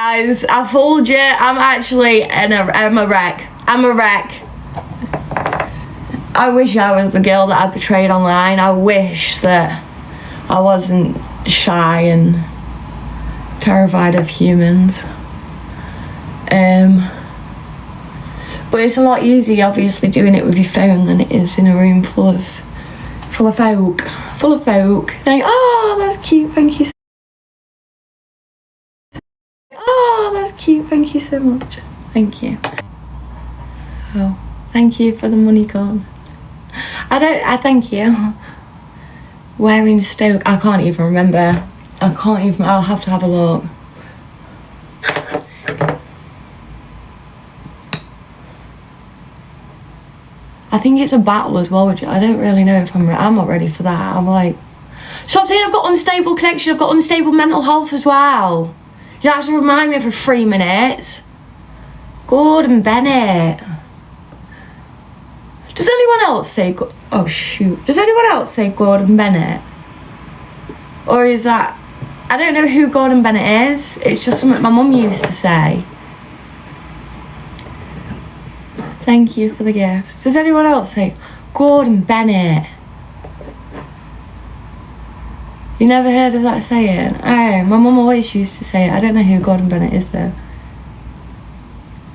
guys, I fooled you. I'm actually I'm a wreck. I'm a wreck. I wish I was the girl that I betrayed online. I wish that I wasn't shy and terrified of humans. But it's a lot easier, obviously, doing it with your phone than it is in a room full of folk. Like, oh, that's cute, thank you. Oh, that's cute, thank you so much. Thank you. Oh, thank you for the money corn. I thank you. Where in Stoke? I can't even remember. I'll have to have a look. I think it's a battle as well. I don't really know if I'm not ready for that. I'm like, stop saying I've got unstable connection. I've got unstable mental health as well. You don't have to remind me every 3 minutes. Gordon Bennett. Does anyone else say? Oh shoot. Does anyone else say Gordon Bennett? Or is that? I don't know who Gordon Bennett is. It's just something my mum used to say. Thank you for the gifts. Does anyone else say Gordon Bennett? You never heard of that saying? Oh, my mum always used to say it. I don't know who Gordon Bennett is though.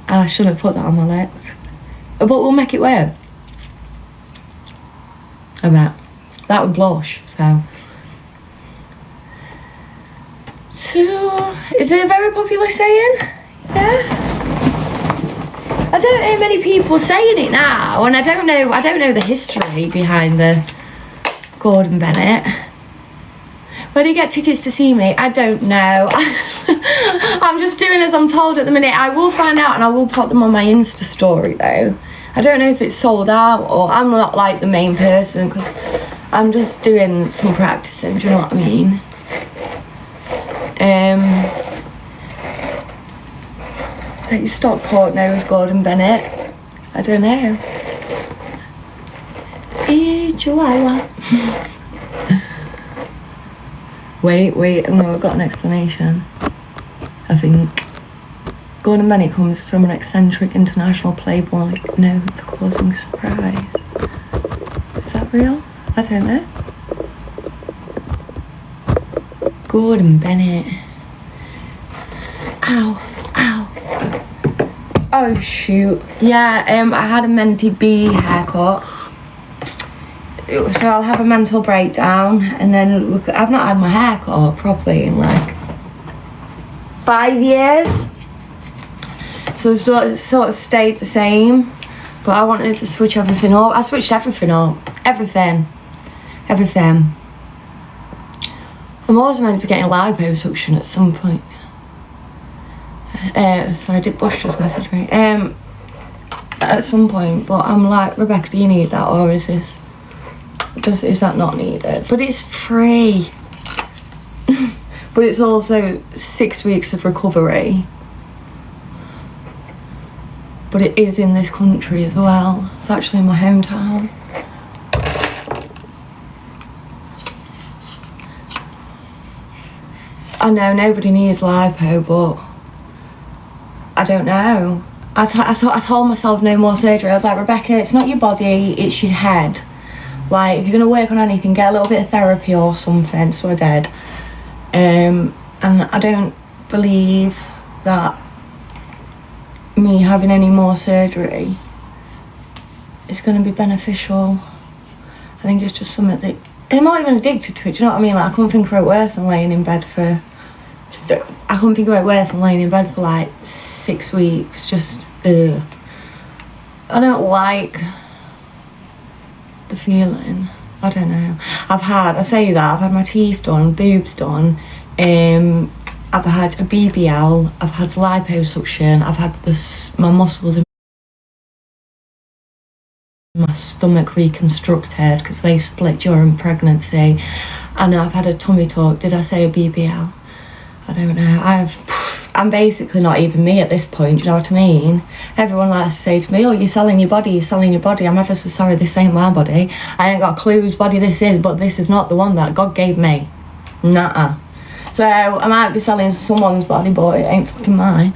I should have put that on my lips. But we'll make it work. I bet. That would blush, so. Is it a very popular saying? Yeah? I don't hear many people saying it now, and I don't know the history behind the Gordon Bennett. Where do you get tickets to see me? I don't know. I'm just doing as I'm told at the minute. I will find out and I will put them on my Insta story though. I don't know if it's sold out or I'm not like the main person because I'm just doing some practicing, do you know what I mean? Like Stockport knows Gordon Bennett. I don't know. Chihuahua. Wait, no, I've got an explanation. I think Gordon Bennett comes from an eccentric international playboy known for causing surprise. Is that real? I don't know. Gordon Bennett. Ow. Oh shoot. Yeah, I had a Menti B haircut. So I'll have a mental breakdown and then I've not had my hair cut properly in like 5 years. So it sort of stayed the same. But I wanted to switch everything up. I switched everything up. Everything. I'm also meant to be getting liposuction at some point. So Bush just messaged me. At some point, but I'm like, Rebecca, do you need that or is that not needed? But it's free. But it's also 6 weeks of recovery. But it is in this country as well. It's actually in my hometown. I know nobody needs lipo, but I don't know. I told myself no more surgery. I was like, Rebecca, it's not your body, it's your head. Like, if you're going to work on anything, get a little bit of therapy or something. So I did. And I don't believe that me having any more surgery is going to be beneficial. I think it's just something that... I'm not even addicted to it, do you know what I mean? Like, I couldn't think of it worse than laying in bed for... like 6 weeks, just... I don't like the feeling. I don't know. I've had my teeth done, boobs done, I've had a BBL, I've had liposuction, I've had my muscles in my stomach reconstructed because they split during pregnancy, and I've had a tummy tuck. Did I say a BBL? I don't know. I'm basically not even me at this point, you know what I mean? Everyone likes to say to me, oh, you're selling your body. I'm ever so sorry, this ain't my body. I ain't got a clue whose body this is, but this is not the one that God gave me. Nuh-uh. So I might be selling someone's body, but it ain't fucking mine.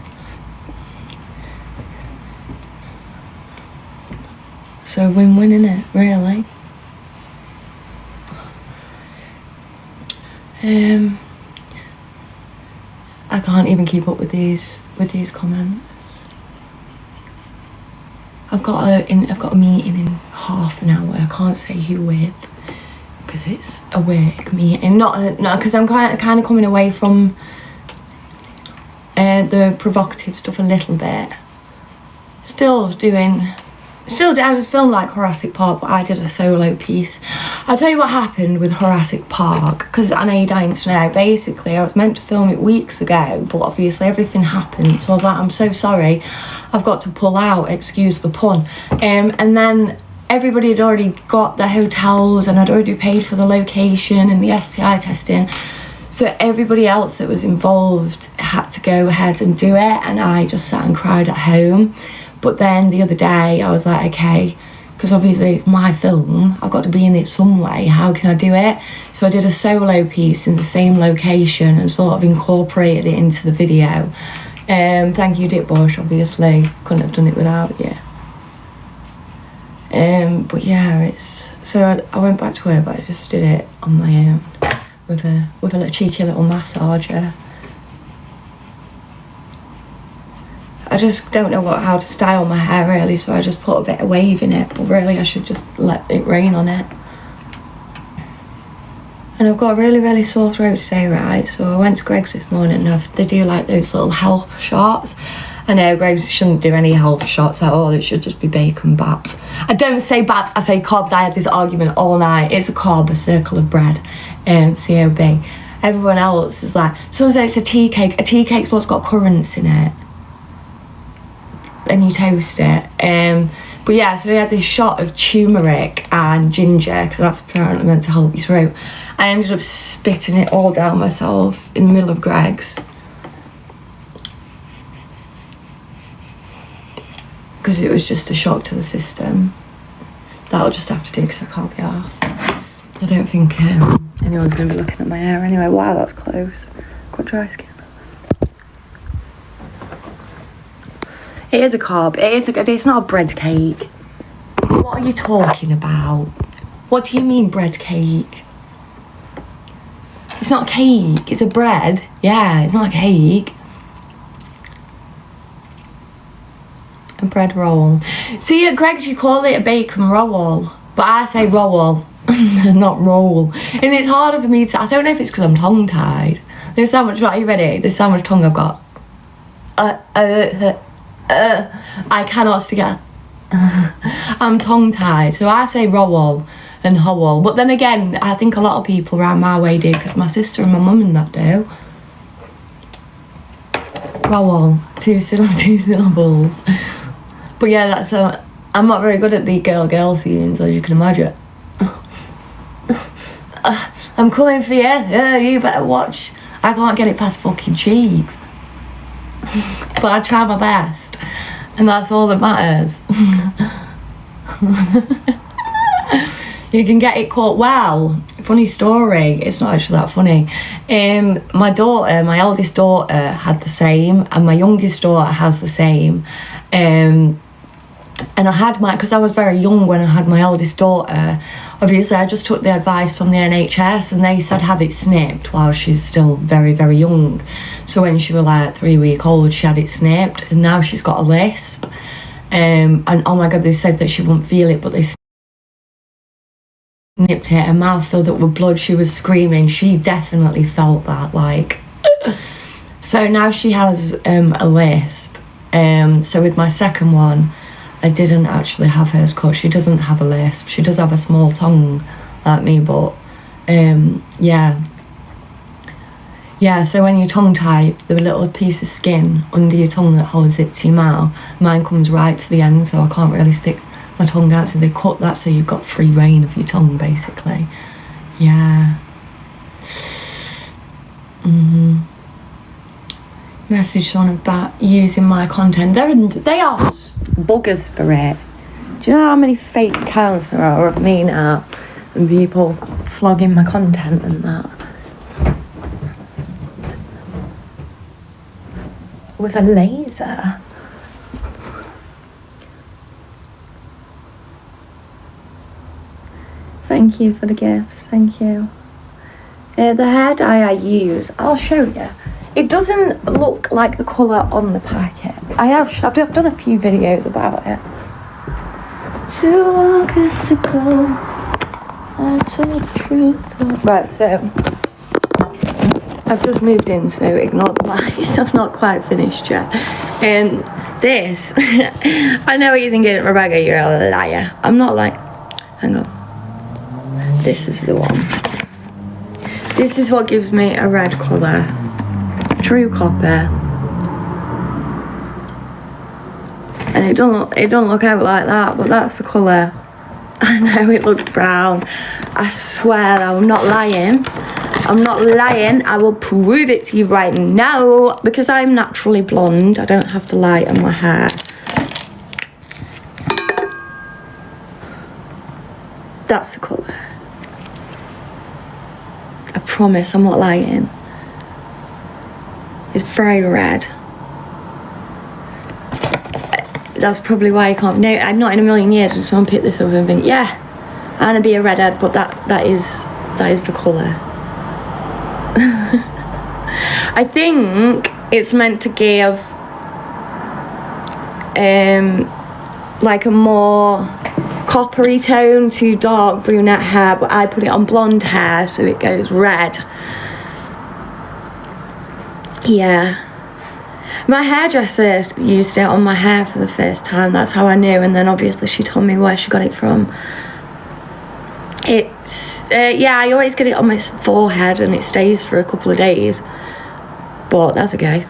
So win-win, innit, really. I can't even keep up with these comments. I've got a meeting in half an hour. I can't say who with because it's a work meeting. Not because I'm kind of coming away from the provocative stuff a little bit. I was filmed like Jurassic Park, but I did a solo piece. I'll tell you what happened with Jurassic Park, because I know you're dying to know. Basically, I was meant to film it weeks ago, but obviously everything happened. So I was like, I'm so sorry, I've got to pull out, excuse the pun. And then everybody had already got their hotels, and I'd already paid for the location and the STI testing. So everybody else that was involved had to go ahead and do it, and I just sat and cried at home. But then the other day I was like, okay, because obviously it's my film, I've got to be in it some way, how can I do it? So I did a solo piece in the same location and sort of incorporated it into the video. Thank you, Dick Bush, obviously, couldn't have done it without you. But yeah, so I went back to work, but I just did it on my own with a little cheeky little massager. I just don't know how to style my hair really, so I just put a bit of wave in it, but really I should just let it rain on it. And I've got a really sore throat today, right? So I went to Greg's this morning and they do like those little health shots. I know Greg's shouldn't do any health shots at all, it should just be bacon baps. I don't say baps, I say cobs. I had this argument all night. It's a cob, a circle of bread, C-O-B. Everyone else is like, someone says it's a tea cake. A tea cake's what's got currants in it. And you toast it. But yeah, so we had this shot of turmeric and ginger, because that's apparently meant to help your throat. I ended up spitting it all down myself in the middle of Greg's, because it was just a shock to the system. That'll just have to do, because I can't be arsed. I don't think anyone's going to be looking at my hair anyway. Wow, that's close. Got dry skin. It is a carb. It's not a bread cake. What are you talking about? What do you mean bread cake? It's not a cake. It's a bread. Yeah, it's not a cake. A bread roll. See, at Greg's you call it a bacon roll, but I say roll, not roll. And it's harder for me to. I don't know if it's because I'm tongue-tied. There's so much. Right, are you ready? There's so much tongue I've got. I cannot stick out. I'm tongue-tied, so I say roll and howell. But then again, I think a lot of people around my way do, because my sister and my mum and that do. Roll, two syllables. But yeah, I'm not very good at the girl scenes, as you can imagine. I'm coming for you. Yeah, you better watch. I can't get it past fucking cheeks. But I try my best, and that's all that matters. You can get it caught well. Funny story, it's not actually that funny. My eldest daughter had the same, and my youngest daughter has the same. And I had because I was very young when I had my eldest daughter. Obviously I just took the advice from the NHS, and they said have it snipped while she's still very young. So when she was like 3 weeks old, she had it snipped, and now she's got a lisp. And oh my god, they said that she wouldn't feel it, but they snipped it. Her mouth filled up with blood. She was screaming. She definitely felt that, like. So now she has a lisp. So with my second one, I didn't actually have hers cut. She doesn't have a lisp. She does have a small tongue like me, but yeah, so when you tongue tie, the little piece of skin under your tongue that holds it to your mouth, mine comes right to the end, so I can't really stick my tongue out, so they cut that so you've got free reign of your tongue, basically. Yeah. Message someone about using my content. They are buggers for it. Do you know how many fake accounts there are of me now, and people flogging my content and that? with a laser. Thank you for the gifts, thank you. The hair dye I use, I'll show you. It doesn't look like the colour on the packet. I've done a few videos about it. 2 August ago, I told the truth. Right, so I've just moved in, so ignore the lies. I've not quite finished yet. This, I know what you're thinking, Rebecca, you're a liar. I'm not like, hang on. This is the one. This is what gives me a red colour. True copper. And it don't look out like that, but that's the colour. I know it looks brown. I swear I'm not lying. I'm not lying. I will prove it to you right now because I'm naturally blonde. I don't have to lighten my hair. That's the colour. I promise I'm not lying. It's very red. That's probably why I can't. No, I'm not in a million years would someone pick this up and think, yeah, I'm gonna be a redhead, but that is the colour. I think it's meant to give like a more coppery tone to dark brunette hair, but I put it on blonde hair so it goes red. Yeah. My hairdresser used it on my hair for the first time. That's how I knew, and then obviously she told me where she got it from. It's yeah, I always get it on my forehead and it stays for a couple of days, but that's okay.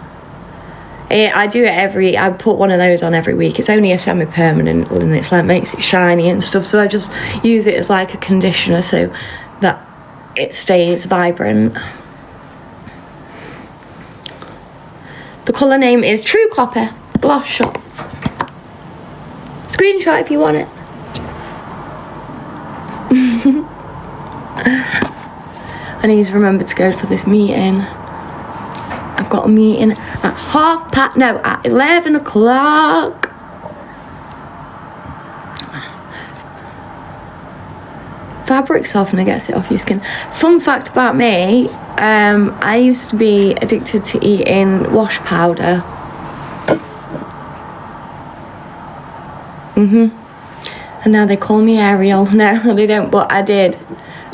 I do it I put one of those on every week. It's only a semi-permanent and it's like makes it shiny and stuff, so I just use it as like a conditioner so that it stays vibrant. The colour name is True Copper Gloss Shots. Screenshot if you want it. I need to remember to go for this meeting. I've got a meeting at at 11 o'clock. Fabric softener gets it off your skin. Fun fact about me, I used to be addicted to eating wash powder. And now they call me Ariel. No, they don't, but I did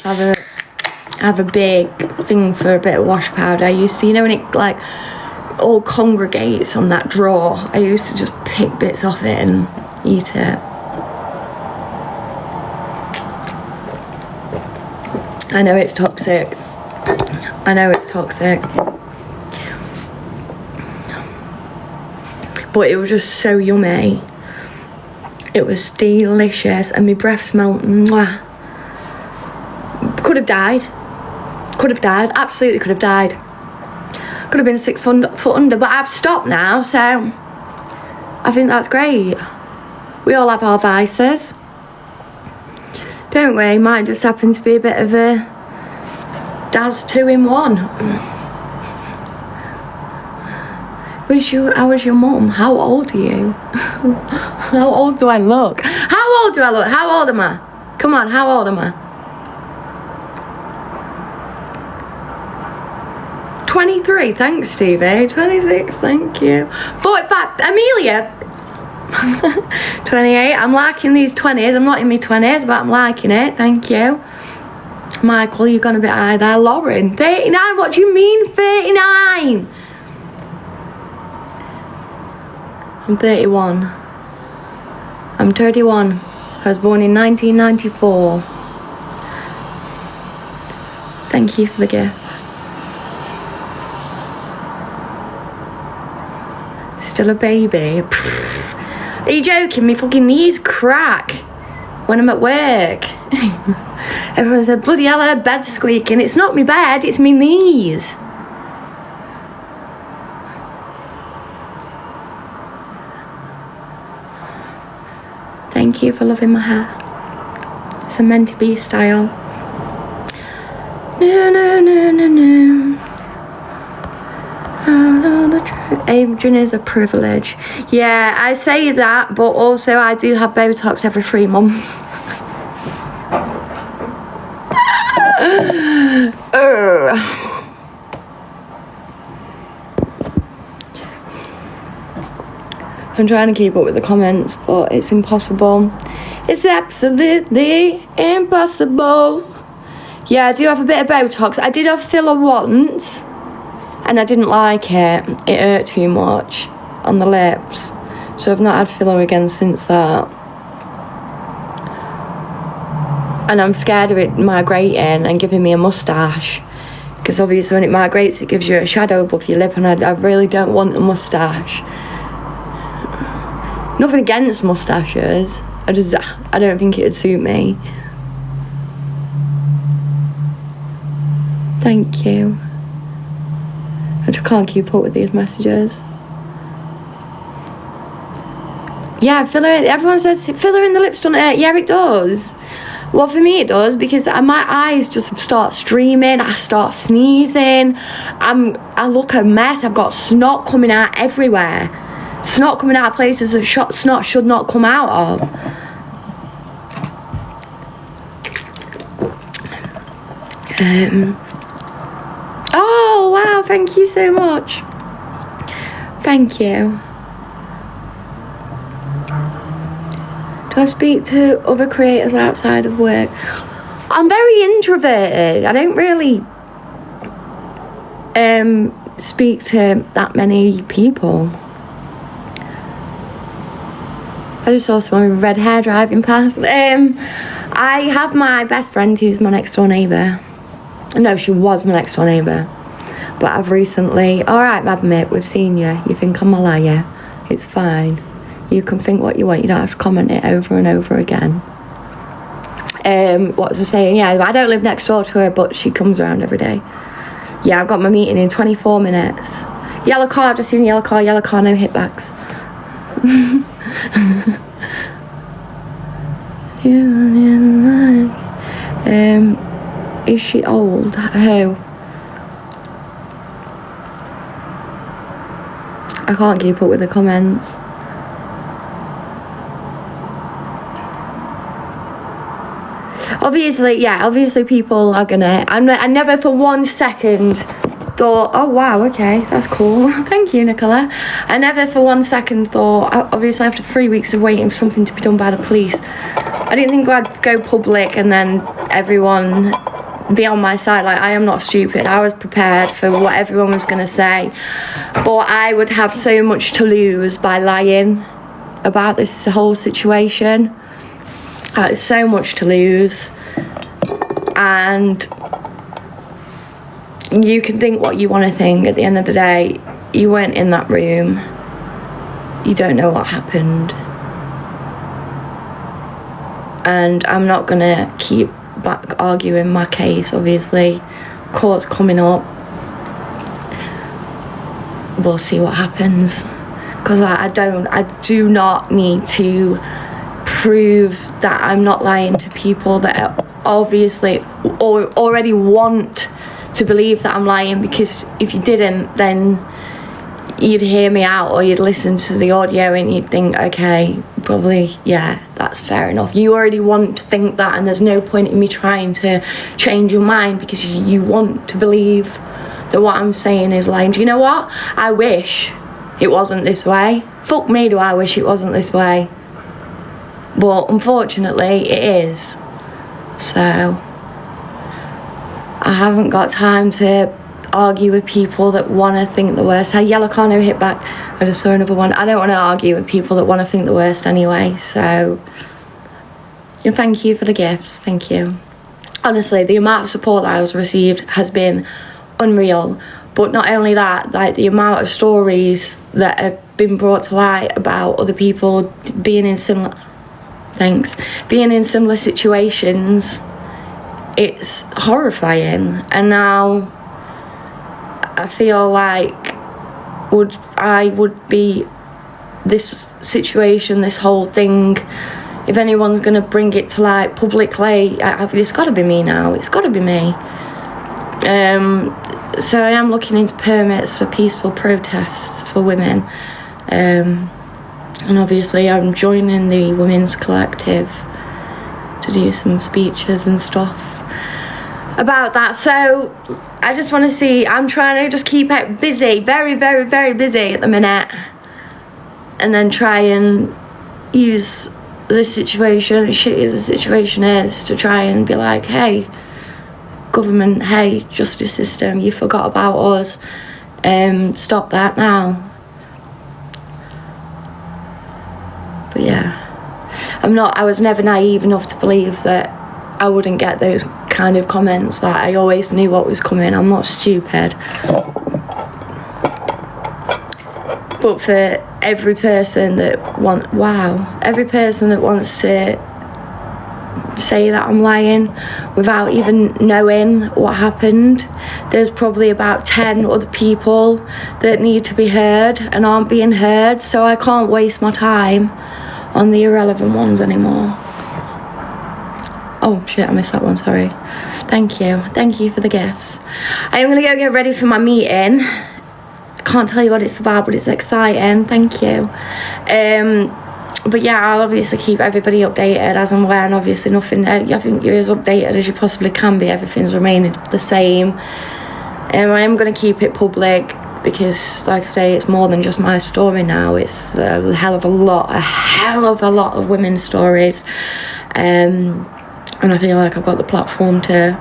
have a big thing for a bit of wash powder. I used to, you know, when it like all congregates on that drawer, I used to just pick bits off it and eat it. I know it's toxic. I know it's toxic. But it was just so yummy. It was delicious and my breath smelled mwah. Could have died. Could have died. Absolutely could have died. Could have been 6 foot under, but I've stopped now, so I think that's great. We all have our vices, don't we? Mine just happened to be a bit of a Daz 2-in-1. How was your mum? How old are you? How old do I look? How old do I look? How old am I? Come on, how old am I? 23, thanks Stevie. 26, thank you. 45, Amelia. 28, I'm liking these 20s. I'm not in my 20s, but I'm liking it, thank you. Michael, you've gone a bit high there. Lauren, 39, what do you mean 39? I'm 31. I'm 31. I was born in 1994. Thank you for the gifts. Still a baby. Pfft. Are you joking? Me fucking knees crack when I'm at work. Everyone said, bloody hell, her bed's squeaking. It's not my bed, it's my knees. Thank you for loving my hair. It's a meant to be style. No, no, no, no, no. I know the truth. Aging is a privilege. Yeah, I say that, but also I do have Botox every 3 months. I'm trying to keep up with the comments, but it's impossible. It's absolutely impossible. Yeah, I do have a bit of Botox. I did have filler once, and I didn't like it. It hurt too much on the lips. So I've not had filler again since that. And I'm scared of it migrating and giving me a moustache. Because obviously when it migrates, it gives you a shadow above your lip, and I really don't want a moustache. Nothing against moustaches. I don't think it would suit me. Thank you. I just can't keep up with these messages. Yeah, filler. Everyone says filler in the lips doesn't hurt. Yeah, it does. Well, for me it does, because my eyes just start streaming. I start sneezing. I look a mess. I've got snot coming out everywhere. Snot coming out of places that snot should not come out of. Oh wow, thank you so much. Thank you. Do I speak to other creators outside of work? I'm very introverted. I don't really speak to that many people. I just saw someone with red hair driving past. I have my best friend who's my next door neighbour. No, she was my next door neighbour. But I've recently... Alright, Madmate, we've seen you. You think I'm a liar. It's fine. You can think what you want. You don't have to comment it over and over again. What was I saying? Yeah, I don't live next door to her, but she comes around every day. Yeah, I've got my meeting in 24 minutes. Yellow car, just seen yellow car, no hitbacks. Is she old? Who? I can't keep up with the comments. Obviously people are gonna... I never for 1 second thought, oh wow, okay, that's cool. Thank you, Nicola. I never for 1 second thought, obviously after 3 weeks of waiting for something to be done by the police, I didn't think I'd go public and then everyone be on my side. Like, I am not stupid. I was prepared for what everyone was gonna say, but I would have so much to lose by lying about this whole situation. So much to lose, and you can think what you want to think. At the end of the day, you weren't in that room. You don't know what happened, and I'm not gonna keep back arguing my case. Obviously, court's coming up. We'll see what happens, because I do not need to prove that I'm not lying to people that obviously already want to believe that I'm lying, because if you didn't, then you'd hear me out, or you'd listen to the audio and you'd think, okay, probably, yeah, that's fair enough. You already want to think that, and there's no point in me trying to change your mind because you want to believe that what I'm saying is lying. Do you know what? I wish it wasn't this way. Fuck me, do I wish it wasn't this way. But unfortunately it is. So I haven't got time to argue with people that want to think the worst. Hey, yellow car, no hit back. I just saw another one. I don't want to argue with people that want to think the worst anyway. So thank you for the gifts. Thank you. Honestly, the amount of support that I was received has been unreal. But not only that, like the amount of stories that have been brought to light about other people being in similar situations, it's horrifying. And now I feel like I would be this situation, this whole thing, if anyone's gonna bring it to light publicly, it's gotta be me now. It's gotta be me. So I am looking into permits for peaceful protests for women, and obviously I'm joining the Women's Collective to do some speeches and stuff about that. So I just want to see, I'm trying to just keep it busy, very, very, very busy at the minute, and then try and use this situation, as shitty as the situation is, to try and be like, hey, government, hey, justice system, you forgot about us, stop that now. But yeah, I was never naive enough to believe that I wouldn't get those kind of comments, that I always knew what was coming. I'm not stupid. But for every person that every person that wants to say that I'm lying without even knowing what happened, there's probably about 10 other people that need to be heard and aren't being heard, so I can't waste my time on the irrelevant ones anymore. Oh shit, I missed that one, sorry. Thank you for the gifts. I am gonna go get ready for my meeting. I can't tell you what it's about, but it's exciting. Thank you. But yeah, I'll obviously keep everybody updated as and when. Obviously nothing, I think you're as updated as you possibly can be. Everything's remaining the same. I am going to keep it public because, like I say, it's more than just my story now. It's a hell of a lot of women's stories. And I feel like I've got the platform to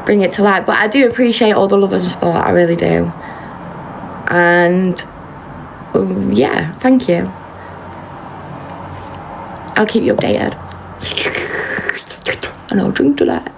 bring it to light. But I do appreciate all the love and support, I really do. And yeah, thank you. I'll keep you updated. And I'll drink to that.